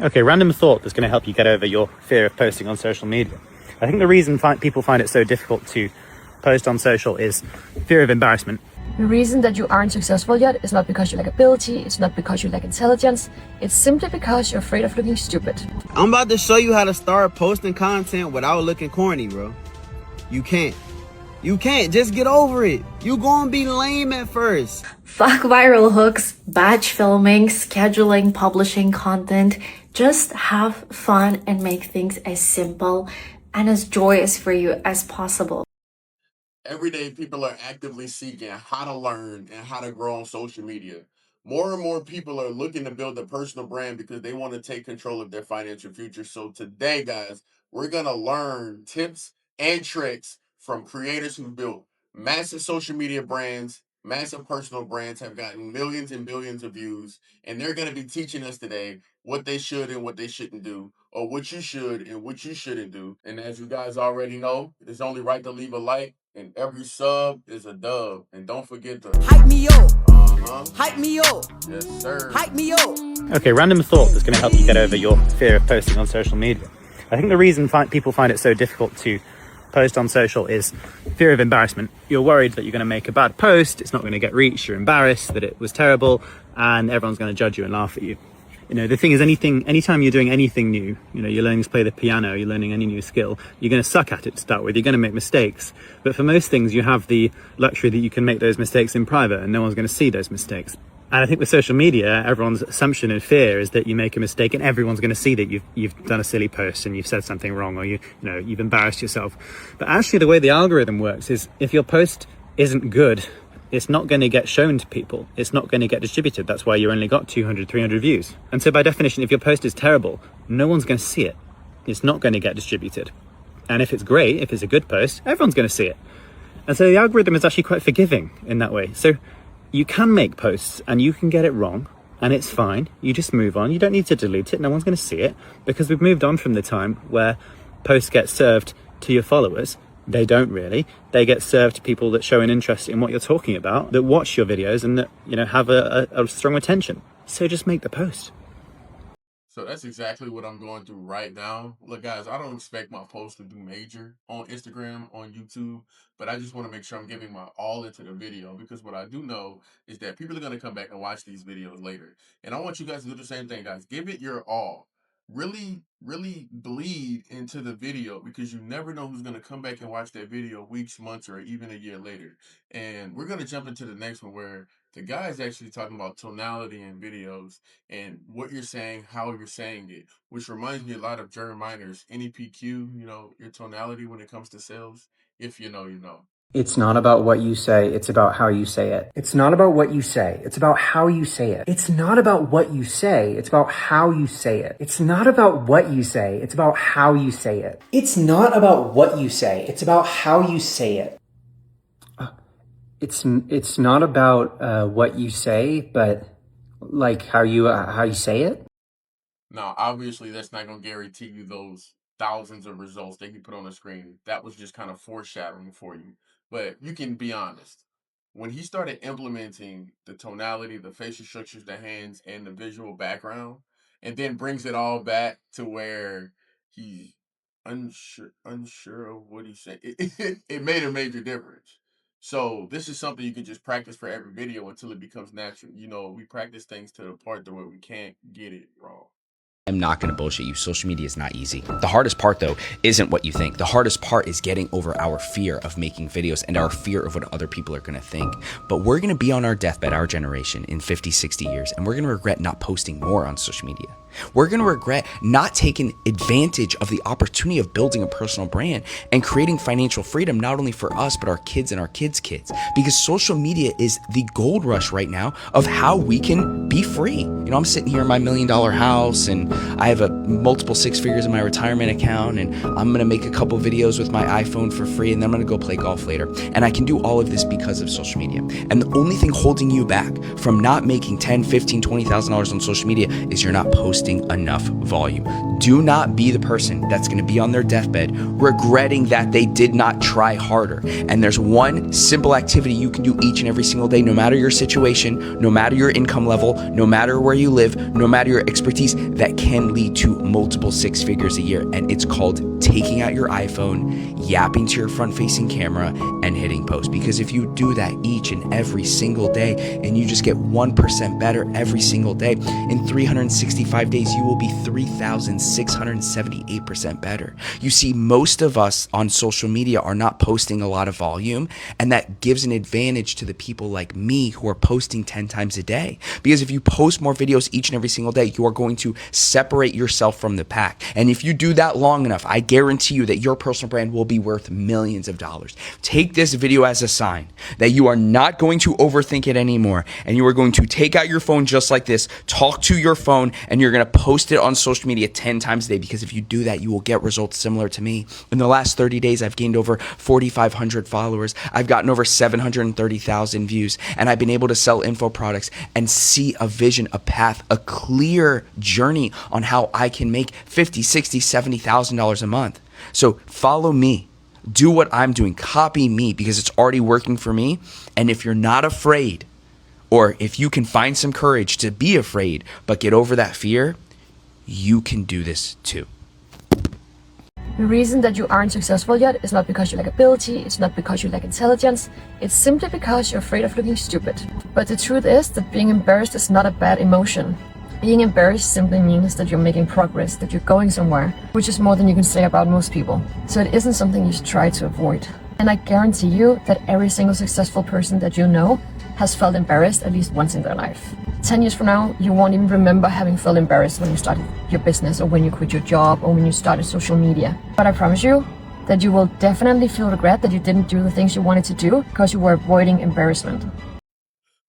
Okay, random thought that's going to help you get over your fear of posting on social media. I think the reason people find it so difficult to post on social is fear of embarrassment. The reason that you aren't successful yet is not because you lack ability, it's not because you lack intelligence, it's simply because you're afraid of looking stupid. I'm about to show you how to start posting content without looking corny, bro. You can't. You can't. Just get over it. You gonna be lame at first. Fuck viral hooks, batch filming, scheduling, publishing content. Just have fun and make things as simple and as joyous for you as possible. Every day, people are actively seeking how to learn and how to grow on social media. More and more people are looking to build a personal brand because they want to take control of their financial future. So today, guys, we're going to learn tips and tricks from creators who built massive social media brands, massive personal brands, have gotten millions and billions of views, and they're going to be teaching us today what they should and what they shouldn't do, or what you should and what you shouldn't do. And as you guys already know, it's only right to leave a like, and every sub is a dub. And don't forget to hype me up. Hype me up. Yes, sir. Hype me up. Okay, random thought that's going to help you get over your fear of posting on social media. I think the reason people find it so difficult to post on social is fear of embarrassment. You're worried that you're going to make a bad post, it's not going to get reached, you're embarrassed that it was terrible, and everyone's going to judge you and laugh at you. You know, the thing is, anytime you're doing anything new, you know, you're learning to play the piano, you're learning any new skill, you're going to suck at it to start with, you're going to make mistakes. But for most things, you have the luxury that you can make those mistakes in private and no one's going to see those mistakes. And I think with social media, everyone's assumption and fear is that you make a mistake and everyone's going to see that you've done a silly post and you've said something wrong, or you've embarrassed yourself. But actually, the way the algorithm works is if your post isn't good, it's not going to get shown to people. It's not going to get distributed. That's why you only got 200, 300 views. And so by definition, if your post is terrible, no one's going to see it. It's not going to get distributed. And if it's great, if it's a good post, everyone's going to see it. And so the algorithm is actually quite forgiving in that way. So you can make posts and you can get it wrong and it's fine. You just move on. You don't need to delete it. No one's going to see it, because we've moved on from the time where posts get served to your followers. They don't really. They get served to people that show an interest in what you're talking about, that watch your videos and that, have a strong attention. So just make the post. So that's exactly what I'm going through right now. Look, guys, I don't expect my posts to do major on Instagram, on YouTube, but I just want to make sure I'm giving my all into the video, because what I do know is that people are going to come back and watch these videos later. And I want you guys to do the same thing, guys. Give it your all. Really, really bleed into the video, because you never know who's going to come back and watch that video weeks, months, or even a year later. And we're going to jump into the next one, where the guy is actually talking about tonality in videos and what you're saying, how you're saying it, which reminds me a lot of Jerry Miner's NEPQ, your tonality when it comes to sales. If you know, you know. It's not about what you say, it's about how you say it. It's not about what you say, it's about how you say it. It's not about what you say, it's about how you say it. It's not about what you say, it's about how you say it. It's not about what you say, it's about how you say it. It's not about what you say, but like how you say it. Now, obviously, that's not going to guarantee you those thousands of results that you put on the screen. That was just kind of foreshadowing for you. But you can be honest. When he started implementing the tonality, the facial structures, the hands, and the visual background, and then brings it all back to where he's unsure of what he's saying, it made a major difference. So this is something you can just practice for every video until it becomes natural. We practice things to the part to where we can't get it wrong. I'm not going to bullshit you. Social media is not easy. The hardest part, though, isn't what you think. The hardest part is getting over our fear of making videos and our fear of what other people are going to think. But we're going to be on our deathbed, our generation, in 50, 60 years, and we're going to regret not posting more on social media. We're going to regret not taking advantage of the opportunity of building a personal brand and creating financial freedom, not only for us, but our kids and our kids' kids. Because social media is the gold rush right now of how we can be free. I'm sitting here in my $1 million house, and I have multiple six figures in my retirement account, and I'm going to make a couple videos with my iPhone for free, and then I'm going to go play golf later. And I can do all of this because of social media. And the only thing holding you back from not making $10,000, $15,000, $20,000 on social media is you're not posting posting enough volume. Do not be the person that's going to be on their deathbed regretting that they did not try harder. And there's one simple activity you can do each and every single day, no matter your situation, no matter your income level, no matter where you live, no matter your expertise, that can lead to multiple six figures a year. And it's called taking out your iPhone, yapping to your front-facing camera, and hitting post. Because if you do that each and every single day, and you just get 1% better every single day, in 365 days, you will be 3,678% better. You see, most of us on social media are not posting a lot of volume, and that gives an advantage to the people like me who are posting 10 times a day. Because if you post more videos each and every single day, you are going to separate yourself from the pack. And if you do that long enough, I guarantee you that your personal brand will be worth millions of dollars. Take this video as a sign that you are not going to overthink it anymore, and you are going to take out your phone just like this, talk to your phone, and you're going to post it on social media 10 times a day. Because if you do that, you will get results similar to me. In the last 30 days, I've gained over 4,500 followers. I've gotten over 730,000 views, and I've been able to sell info products and see a vision, a path, a clear journey on how I can make $50,000, $60,000, $70,000 a month. So follow me. Do what I'm doing. Copy me, because it's already working for me. And if you're not afraid, or if you can find some courage to be afraid but get over that fear, you can do this too. The reason that you aren't successful yet is not because you lack ability, it's not because you lack intelligence, it's simply because you're afraid of looking stupid. But the truth is that being embarrassed is not a bad emotion. Being embarrassed simply means that you're making progress, that you're going somewhere, which is more than you can say about most people. So it isn't something you should try to avoid. And I guarantee you that every single successful person that you know has felt embarrassed at least once in their life. 10 years from now, you won't even remember having felt embarrassed when you started your business, or when you quit your job, or when you started social media. But I promise you that you will definitely feel regret that you didn't do the things you wanted to do because you were avoiding embarrassment.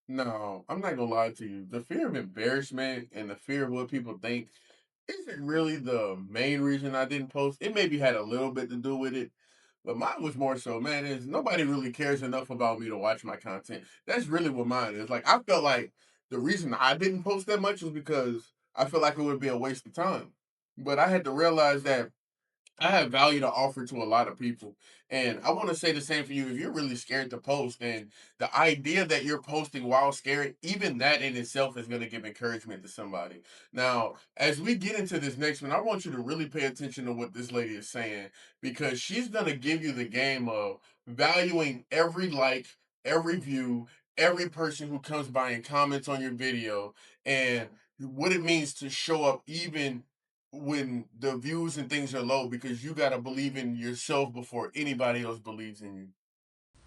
No, I'm not gonna lie to you. The fear of embarrassment and the fear of what people think isn't really the main reason I didn't post. It maybe had a little bit to do with it, but mine was more so, man, is nobody really cares enough about me to watch my content. That's really what mine is. Like, I felt like the reason I didn't post that much was because I feel like it would be a waste of time. But I had to realize that I have value to offer to a lot of people. And I want to say the same for you. If you're really scared to post, and the idea that you're posting while scared, even that in itself is going to give encouragement to somebody. Now, as we get into this next one, I want you to really pay attention to what this lady is saying, because she's going to give you the game of valuing every like, every view, every person who comes by and comments on your video, and what it means to show up even when the views and things are low, because you got to believe in yourself before anybody else believes in you.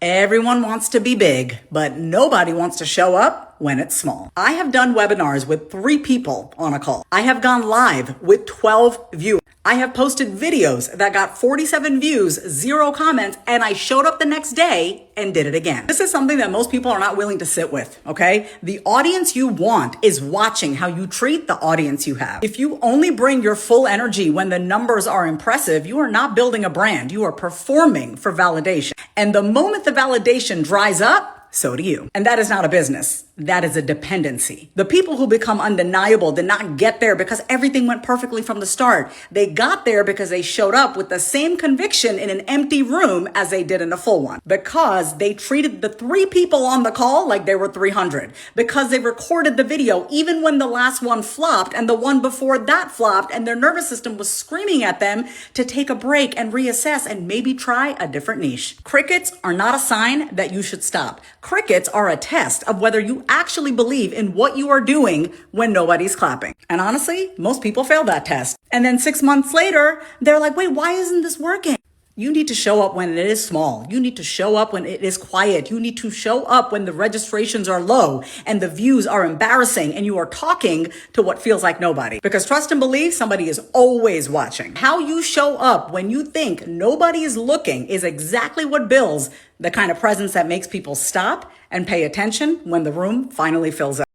Everyone wants to be big, but nobody wants to show up when it's small. I have done webinars with 3 people on a call. I have gone live with 12 viewers. I have posted videos that got 47 views, 0 comments, and I showed up the next day and did it again. This is something that most people are not willing to sit with, okay? The audience you want is watching how you treat the audience you have. If you only bring your full energy when the numbers are impressive, you are not building a brand. You are performing for validation. And the moment the validation dries up, so do you. And that is not a business. That is a dependency. The people who become undeniable did not get there because everything went perfectly from the start. They got there because they showed up with the same conviction in an empty room as they did in a full one. Because they treated the 3 people on the call like they were 300. Because they recorded the video even when the last one flopped and the one before that flopped, and their nervous system was screaming at them to take a break and reassess and maybe try a different niche. Crickets are not a sign that you should stop. Crickets are a test of whether you actually believe in what you are doing when nobody's clapping. And honestly, most people fail that test. And then 6 months later, they're like, wait, why isn't this working? You need to show up when it is small. You need to show up when it is quiet. You need to show up when the registrations are low and the views are embarrassing and you are talking to what feels like nobody. Because trust and believe, somebody is always watching. How you show up when you think nobody is looking is exactly what builds the kind of presence that makes people stop and pay attention when the room finally fills up.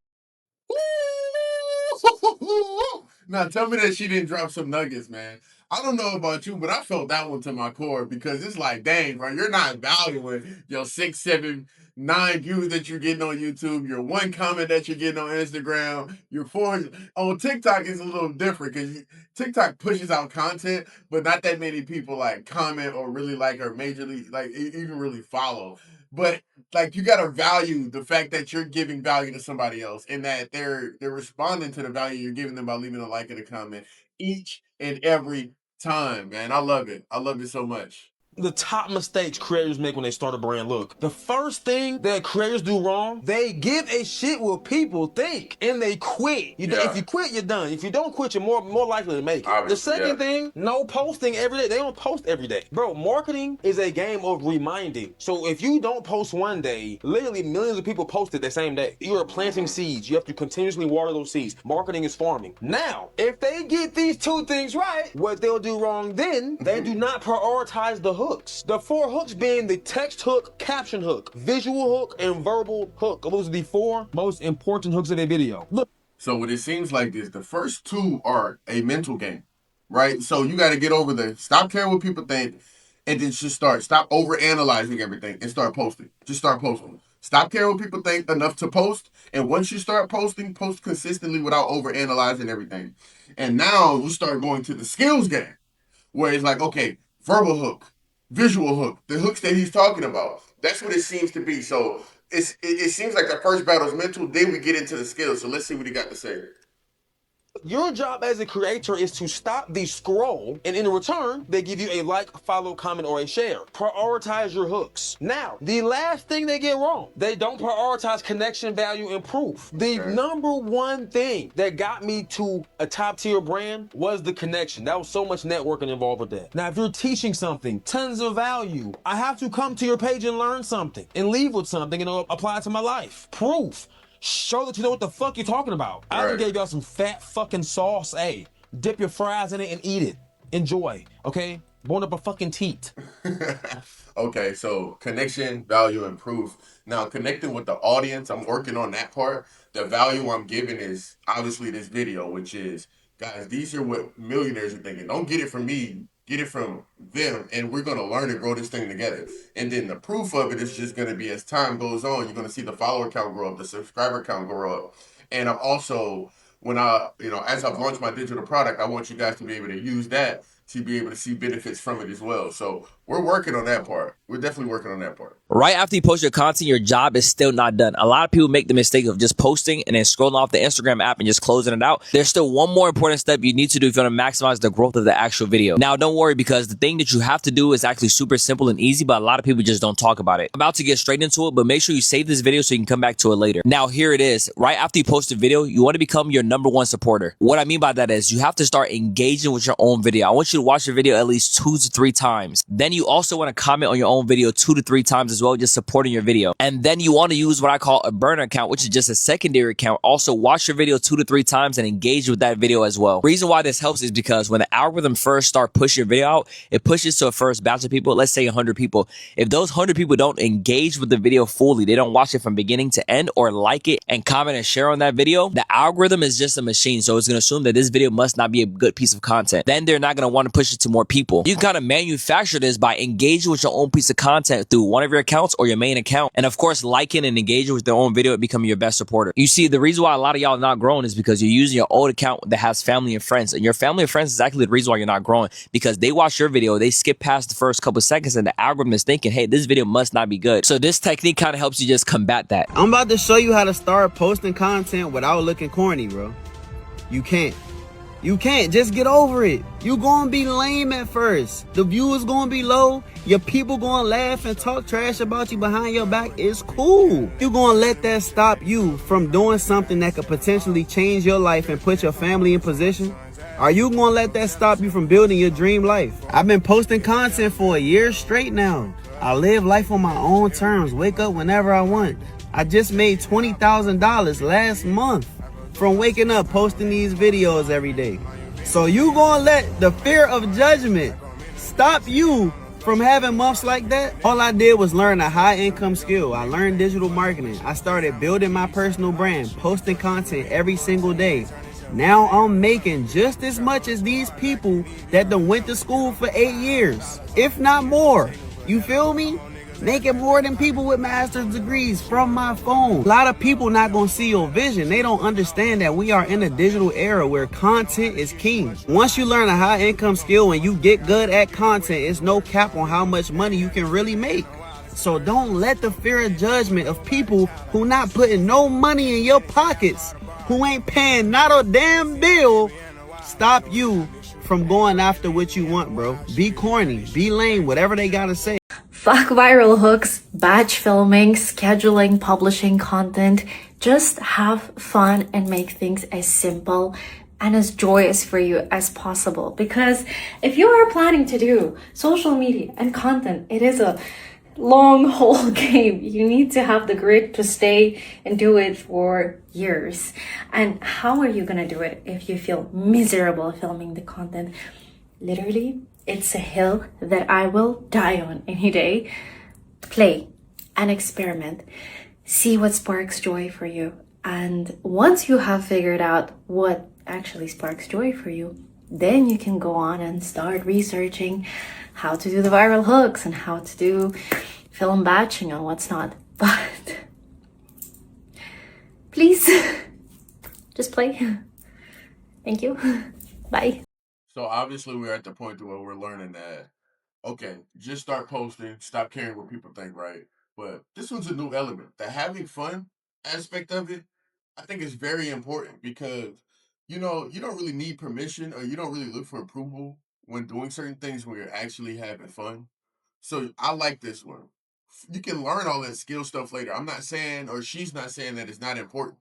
Now tell me that she didn't drop some nuggets, man. I don't know about you, but I felt that one to my core because it's like, dang, bro, you're not valuing your 6, 7, 9 views that you're getting on YouTube, your 1 comment that you're getting on Instagram, your 400 on TikTok is a little different because TikTok pushes out content, but not that many people like comment or really like or majorly like even really follow. But like you gotta value the fact that you're giving value to somebody else and that they're responding to the value you're giving them by leaving a like and a comment each and every time, man. I love it. I love it so much. The top mistakes creators make when they start a brand. Look, the first thing that creators do wrong, they give a shit what people think and they quit. If you quit, you're done. If you don't quit, you're more likely to make it. Obviously, the second thing, no posting every day. They don't post every day. Bro, marketing is a game of reminding. So if you don't post one day, literally millions of people post it the same day. You're planting seeds. You have to continuously water those seeds. Marketing is farming. Now, if they get these 2 things right, what they'll do wrong then, they do not prioritize the hooks. The 4 hooks being the text hook, caption hook, visual hook, and verbal hook. Those are the 4 most important hooks of a video. Look. So what it seems like is the first 2 are a mental game, right? So you got to get over the stop caring what people think and then just stop over-analyzing everything and start posting. Just start posting. Stop caring what people think enough to post. And once you start posting, post consistently without over-analyzing everything. And now you start going to the skills game where it's like, okay, verbal hook, visual hook, the hooks that he's talking about. That's what it seems to be. So it seems like the first battle is mental, then we get into the skills. So let's see what he got to say. Your job as a creator is to stop the scroll, and in return, they give you a like, follow, comment, or a share. Prioritize your hooks. Now, the last thing they get wrong, they don't prioritize connection, value, and proof. The number one thing that got me to a top-tier brand was the connection. That was so much networking involved with that. Now, if you're teaching something, tons of value, I have to come to your page and learn something and leave with something and apply it to my life. Proof. Show that you know what the fuck you're talking about. I done gave y'all some fat fucking sauce. Hey, dip your fries in it and eat it. Enjoy, okay? Bone up a fucking teat. Okay, so connection, value, and proof. Now, connecting with the audience, I'm working on that part. The value I'm giving is obviously this video, which is, guys, these are what millionaires are thinking. Don't get it from me. Get it from them, and we're going to learn and grow this thing together. And then the proof of it is just going to be as time goes on, you're going to see the follower count grow up, the subscriber count grow up. And I'm also, as I've launched my digital product, I want you guys to be able to use that to be able to see benefits from it as well. So we're working on that part. We're definitely working on that part. Right after you post your content, your job is still not done. A lot of people make the mistake of just posting and then scrolling off the Instagram app and just closing it out. There's still one more important step you need to do if you want to maximize the growth of the actual video. Now, don't worry, because the thing that you have to do is actually super simple and easy, but a lot of people just don't talk about it. I'm about to get straight into it, but make sure you save this video so you can come back to it later. Now, here it is. Right after you post a video, you want to become your #1 supporter. What I mean by that is you have to start engaging with your own video. I want you to watch your video at least 2 to 3 times. Then you also want to comment on your own video 2 to 3 times as well, just supporting your video. And then you want to use what I call a burner account, which is just a secondary account. Also watch your video 2 to 3 times and engage with that video as well. Reason why this helps is because when the algorithm first start pushing your video out, it pushes to a first batch of people, let's say 100 people. If those 100 people don't engage with the video fully, they don't watch it from beginning to end or like it and comment and share on that video, the algorithm is just a machine. So it's going to assume that this video must not be a good piece of content. Then they're not going to want to push it to more people. You can kind of manufacture this by engaging with your own piece of content through one of your accounts or your main account. And of course, liking and engaging with their own video and becoming your best supporter. You see, the reason why a lot of y'all are not growing is because you're using your old account that has family and friends. And your family and friends is actually the reason why you're not growing, because they watch your video, they skip past the first couple seconds and the algorithm is thinking, hey, this video must not be good. So this technique kind of helps you just combat that. I'm about to show you how to start posting content without looking corny, bro. You can't. You can't. Just get over it. You gonna be lame at first. The views gonna be low. Your people gonna laugh and talk trash about you behind your back. It's cool. You gonna let that stop you from doing something that could potentially change your life and put your family in position? Are you gonna let that stop you from building your dream life? I've been posting content for a year straight now. I live life on my own terms. Wake up whenever I want. I just made $20,000 last month from waking up posting these videos every day. So you gonna let the fear of judgment stop you from having months like that? All I did was learn a high income skill. I learned digital marketing. I started building my personal brand, posting content every single day. Now I'm making just as much as these people that done went to school for 8 years, if not more. You feel me? Making more than people with master's degrees from my phone. A lot of people not gonna see your vision. They don't understand that we are in a digital era where content is king. Once you learn a high income skill and you get good at content, it's no cap on how much money you can really make. So don't let the fear of judgment of people who not putting no money in your pockets, who ain't paying not a damn bill, stop you from going after what you want, bro. Be corny, be lame, whatever they gotta say. Fuck viral hooks, batch filming, scheduling, publishing content. Just have fun and make things as simple and as joyous for you as possible. Because if you are planning to do social media and content, it is a long haul game. You need to have the grit to stay and do it for years. And how are you gonna do it if you feel miserable filming the content? Literally, it's a hill that I will die on any day. Play and experiment. See what sparks joy for you. And once you have figured out what actually sparks joy for you, then you can go on and start researching how to do the viral hooks and how to do film batching and what's not. But please, just play. Thank you. Bye. So obviously we're at the point where we're learning that, okay, just start posting, stop caring what people think, right? But this one's a new element. The having fun aspect of it, I think is very important because, you know, you don't really need permission or you don't really look for approval when doing certain things when you're actually having fun. So I like this one. You can learn all that skill stuff later. I'm not saying, or she's not saying that it's not important.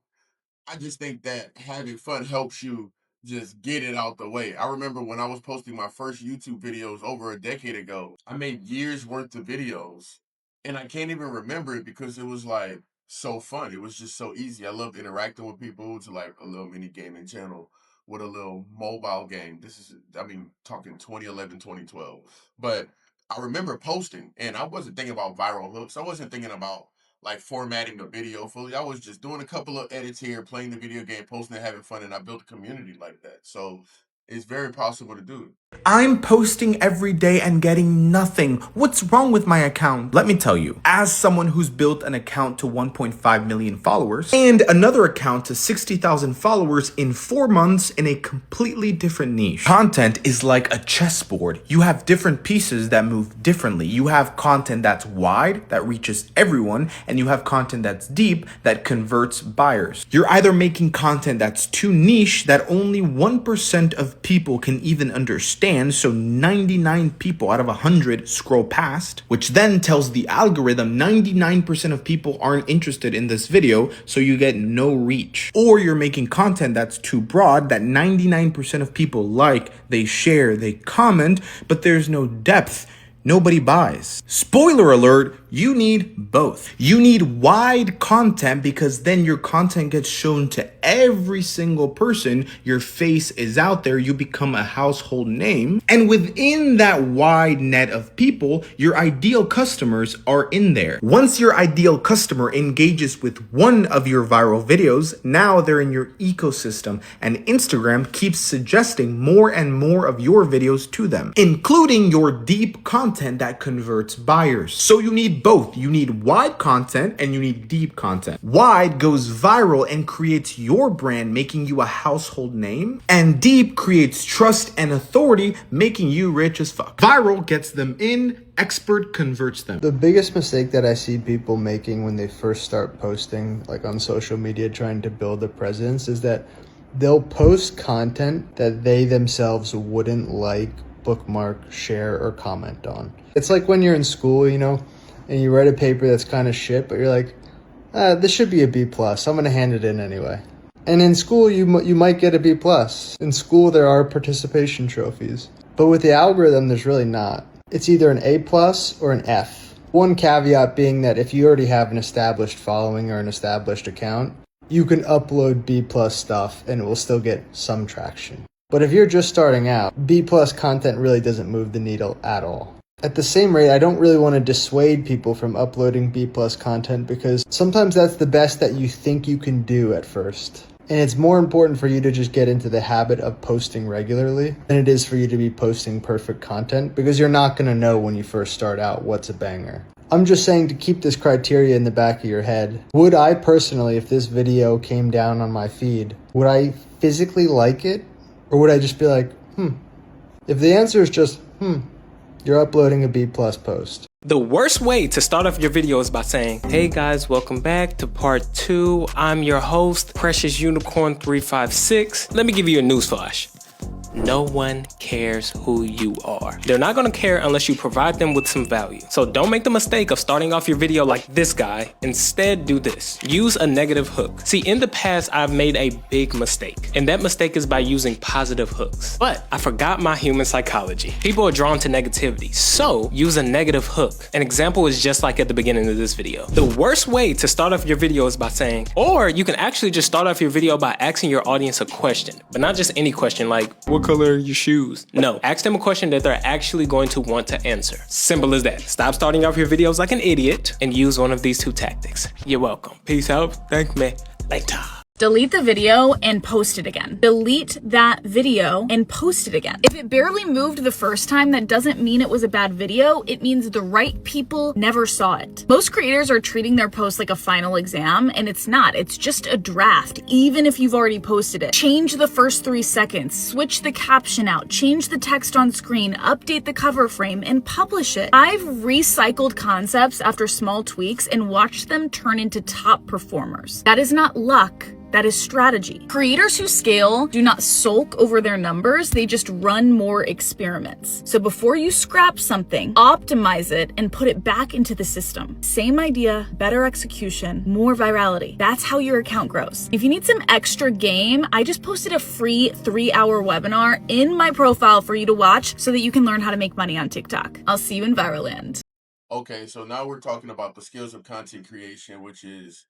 I just think that having fun helps you just get it out the way. I remember when I was posting my first YouTube videos over a decade ago, I made years worth of videos and I can't even remember it because it was like so fun. It was just so easy. I loved interacting with people to like a little mini gaming channel with a little mobile game. This is, I mean, talking 2011, 2012. But I remember posting and I wasn't thinking about viral hooks. I wasn't thinking about like formatting a video fully. I was just doing a couple of edits here, playing the video game, posting it, having fun, and I built a community like that. So it's very possible to do it. I'm posting every day and getting nothing. What's wrong with my account? Let me tell you, as someone who's built an account to 1.5 million followers and another account to 60,000 followers in 4 months in a completely different niche. Content is like a chessboard. You have different pieces that move differently. You have content that's wide, that reaches everyone, and you have content that's deep, that converts buyers. You're either making content that's too niche that only 1% of people can even understand, so 99 people out of 100 scroll past, which then tells the algorithm 99% of people aren't interested in this video, so you get no reach. Or you're making content that's too broad that 99% of people like, they share, they comment, but there's no depth. Nobody buys. Spoiler alert, you need both. You need wide content because then your content gets shown to every single person. Your face is out there. You become a household name. And within that wide net of people, your ideal customers are in there. Once your ideal customer engages with one of your viral videos, now they're in your ecosystem, and Instagram keeps suggesting more and more of your videos to them, including your deep content that converts buyers. So you need both. You need wide content and you need deep content. Wide goes viral and creates your brand, making you a household name. And deep creates trust and authority, making you rich as fuck. Viral gets them in, expert converts them. The biggest mistake that I see people making when they first start posting, like on social media, trying to build a presence, is that they'll post content that they themselves wouldn't like, bookmark, share, or comment on. It's like when you're in school, you know, and you write a paper that's kind of shit, but you're like, this should be a B+. I'm going to hand it in anyway. And in school, you might get a B+. In school, there are participation trophies. But with the algorithm, there's really not. It's either an A+ or an F. One caveat being that if you already have an established following or an established account, you can upload B+ stuff and it will still get some traction. But if you're just starting out, B+ content really doesn't move the needle at all. At the same rate, I don't really want to dissuade people from uploading B+ content because sometimes that's the best that you think you can do at first. And it's more important for you to just get into the habit of posting regularly than it is for you to be posting perfect content, because you're not going to know when you first start out what's a banger. I'm just saying to keep this criteria in the back of your head. Would I personally, if this video came down on my feed, would I physically like it? Or would I just be like, If the answer is just, you're uploading a B+ post. The worst way to start off your video is by saying, hey guys, welcome back to part 2. I'm your host, Precious Unicorn 356. Let me give you a newsflash. No one cares who you are. They're not gonna care unless you provide them with some value. So don't make the mistake of starting off your video like this guy. Instead, do this. Use a negative hook. See, in the past, I've made a big mistake. And that mistake is by using positive hooks. But I forgot my human psychology. People are drawn to negativity. So use a negative hook. An example is just like at the beginning of this video. The worst way to start off your video is by saying, or you can actually just start off your video by asking your audience a question, but not just any question like, what color are your shoes? No, ask them a question that they're actually going to want to answer. Simple as that. Stop starting off your videos like an idiot and use one of these 2 tactics. You're welcome. Peace out. Thank me. Later. Delete the video and post it again. Delete that video and post it again. If it barely moved the first time, that doesn't mean it was a bad video. It means the right people never saw it. Most creators are treating their post like a final exam, and it's not. It's just a draft, even if you've already posted it. Change the first 3 seconds, switch the caption out, change the text on screen, update the cover frame, and publish it. I've recycled concepts after small tweaks and watched them turn into top performers. That is not luck. That is strategy. Creators who scale do not sulk over their numbers, they just run more experiments. So before you scrap something, optimize it and put it back into the system. Same idea, better execution, more virality. That's how your account grows. If you need some extra game, I just posted a free 3-hour webinar in my profile for you to watch so that you can learn how to make money on TikTok. I'll see you in Viral Land. Okay, so now we're talking about the skills of content creation, which is,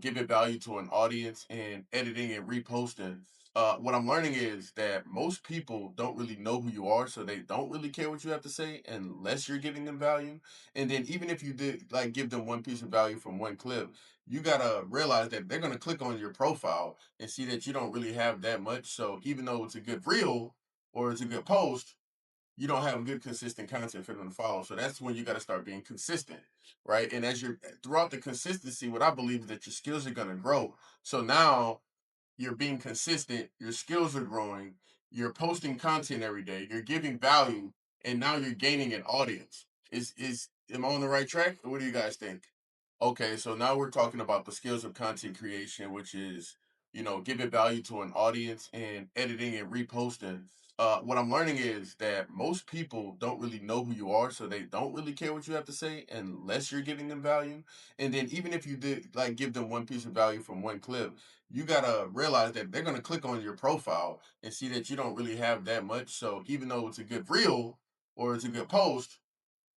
giving value to an audience and editing and reposting. What I'm learning is that most people don't really know who you are, so they don't really care what you have to say unless you're giving them value. And then even if you did give them one piece of value from one clip, you gotta realize that they're gonna click on your profile and see that you don't really have that much. So even though it's a good reel or it's a good post, you don't have good consistent content for them to follow. So that's when you got to start being consistent, right? And as you're throughout the consistency, what I believe is that your skills are going to grow. So now you're being consistent, your skills are growing, you're posting content every day, you're giving value, and now you're gaining an audience. Am I on the right track? Or what do you guys think? Okay, so now we're talking about the skills of content creation, which is, giving value to an audience and editing and reposting. What I'm learning is that most people don't really know who you are, so they don't really care what you have to say unless you're giving them value. And then even if you did give them one piece of value from one clip, you gotta realize that they're gonna click on your profile and see that you don't really have that much. So even though it's a good reel or it's a good post,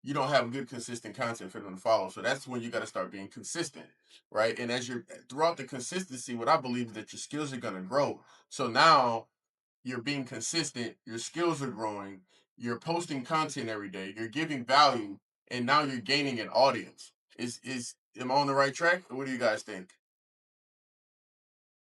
you don't have good consistent content for them to follow. So that's when you got to start being consistent, right? And as you're throughout the consistency, what I believe is that your skills are going to grow. So now you're being consistent, your skills are growing, you're posting content every day, you're giving value, and now you're gaining an audience. Am I on the right track? Or what do you guys think?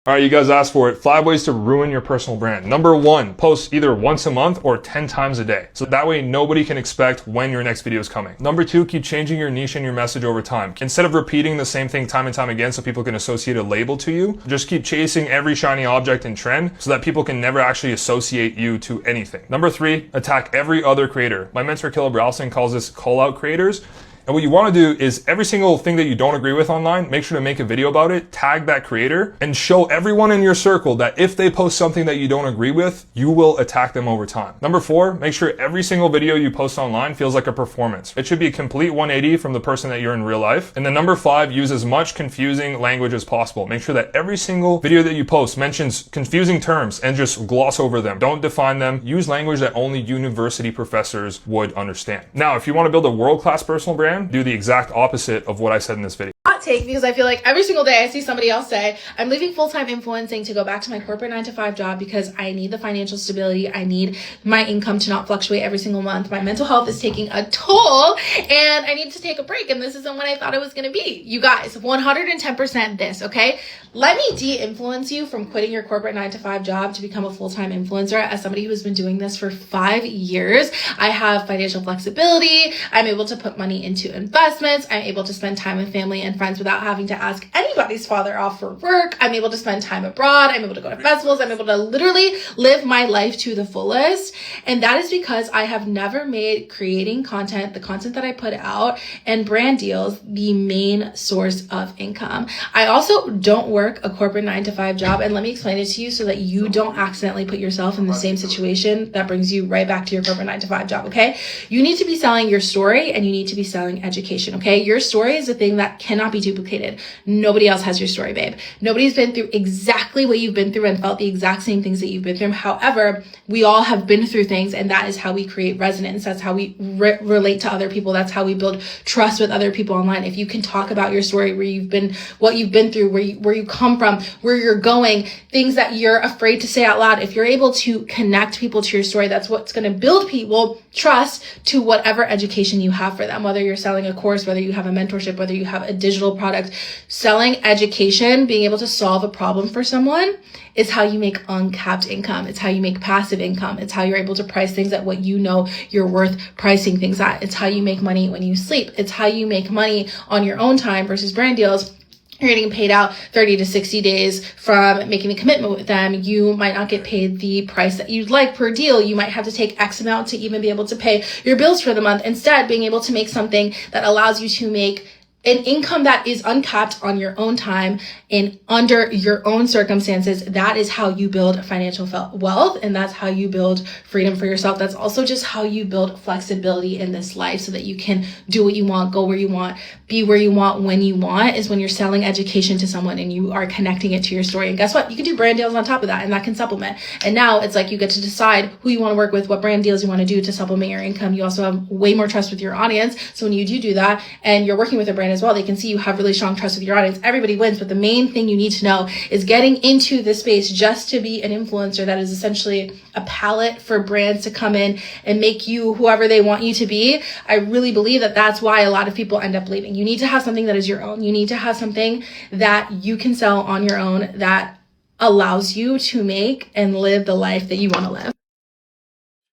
All right, you guys asked for it. 5 ways to ruin your personal brand. Number 1, post either once a month or 10 times a day. So that way nobody can expect when your next video is coming. Number 2, keep changing your niche and your message over time. Instead of repeating the same thing time and time again so people can associate a label to you, just keep chasing every shiny object and trend so that people can never actually associate you to anything. Number 3, attack every other creator. My mentor, Caleb Ralston, calls this call out creators. And what you want to do is every single thing that you don't agree with online, make sure to make a video about it, tag that creator, and show everyone in your circle that if they post something that you don't agree with, you will attack them over time. Number 4, make sure every single video you post online feels like a performance. It should be a complete 180 from the person that you're in real life. And then number 5, use as much confusing language as possible. Make sure that every single video that you post mentions confusing terms and just gloss over them. Don't define them. Use language that only university professors would understand. Now, if you want to build a world-class personal brand, do the exact opposite of what I said in this video. hot take, because I feel like every single day I see somebody else say, I'm leaving full-time influencing to go back to my corporate 9-to-5 job because I need the financial stability. I need my income to not fluctuate every single month. My mental health is taking a toll and I need to take a break. And this isn't what I thought it was going to be. You guys, 110% this, okay? Let me de-influence you from quitting your corporate 9-to-5 job to become a full-time influencer. As somebody who has been doing this for 5 years, I have financial flexibility. I'm able to put money into investments. I'm able to spend time with family and friends without having to ask anybody's father off for work. I'm able to spend time abroad. I'm able to go to festivals. I'm able to literally live my life to the fullest. And that is because I have never made creating content, the content that I put out, and brand deals the main source of income. I also don't work a corporate 9-to-5 job. And let me explain it to you so that you don't accidentally put yourself in the same situation that brings you right back to your corporate 9-to-5 job, okay? You need to be selling your story and you need to be selling education, okay? Your story is a thing that cannot be duplicated. Nobody else has your story, babe. Nobody's been through exactly what you've been through and felt the exact same things that you've been through. However, we all have been through things, and that is how we create resonance. That's how we relate to other people. That's how we build trust with other people online. If you can talk about your story, where you've been, what you've been through, where you come from, where you're going, things that you're afraid to say out loud, if you're able to connect people to your story, that's what's going to build people trust to whatever education you have for them, whether you're selling a course, whether you have a mentorship, whether you have a digital product. Selling education, being able to solve a problem for someone, is how you make uncapped income. It's how you make passive income. It's how you're able to price things at what you know you're worth pricing things at. It's how you make money when you sleep. It's how you make money on your own time versus brand deals. You're getting paid out 30 to 60 days from making the commitment with them. You might not get paid the price that you'd like per deal. You might have to take X amount to even be able to pay your bills for the month. Instead, being able to make something that allows you to make an income that is uncapped on your own time and under your own circumstances, that is how you build financial wealth, and that's how you build freedom for yourself. That's also just how you build flexibility in this life so that you can do what you want, go where you want, be where you want, when you want, is when you're selling education to someone and you are connecting it to your story. And guess what? You can do brand deals on top of that, and that can supplement. And now it's like you get to decide who you want to work with, what brand deals you want to do to supplement your income. You also have way more trust with your audience. So when you do that and you're working with a brand as well, they can see you have really strong trust with your audience. Everybody wins. But the main thing you need to know is getting into this space just to be an influencer that is essentially a palette for brands to come in and make you whoever they want you to be. I really believe that that's why a lot of people end up leaving. You need to have something that is your own. You need to have something that you can sell on your own that allows you to make and live the life that you want to live.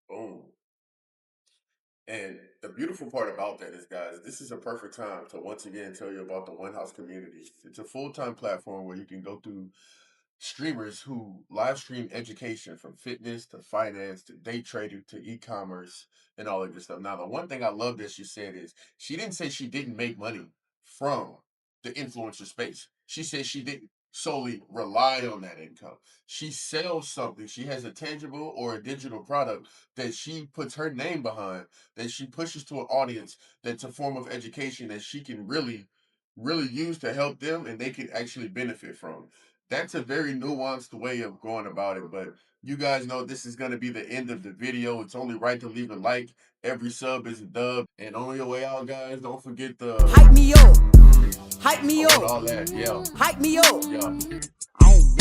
Boom. And the beautiful part about that is, guys, this is a perfect time to once again tell you about the One House community. It's a full-time platform where you can go through streamers who live stream education from fitness to finance to day trading to e-commerce and all of this stuff. Now, the one thing I love that she said is she didn't say she didn't make money from the influencer space. She said she didn't solely rely on that income. She sells something. She has a tangible or a digital product that she puts her name behind, that she pushes to an audience, that's a form of education that she can really use to help them and they can actually benefit from. That's a very nuanced way of going about it, but you guys know this is going to be the end of the video. It's only right to leave a like. Every sub is a dub. And on your way out, guys, don't forget the hype me up, hype me up, all that. Yeah. hype me up. Yeah. Oh,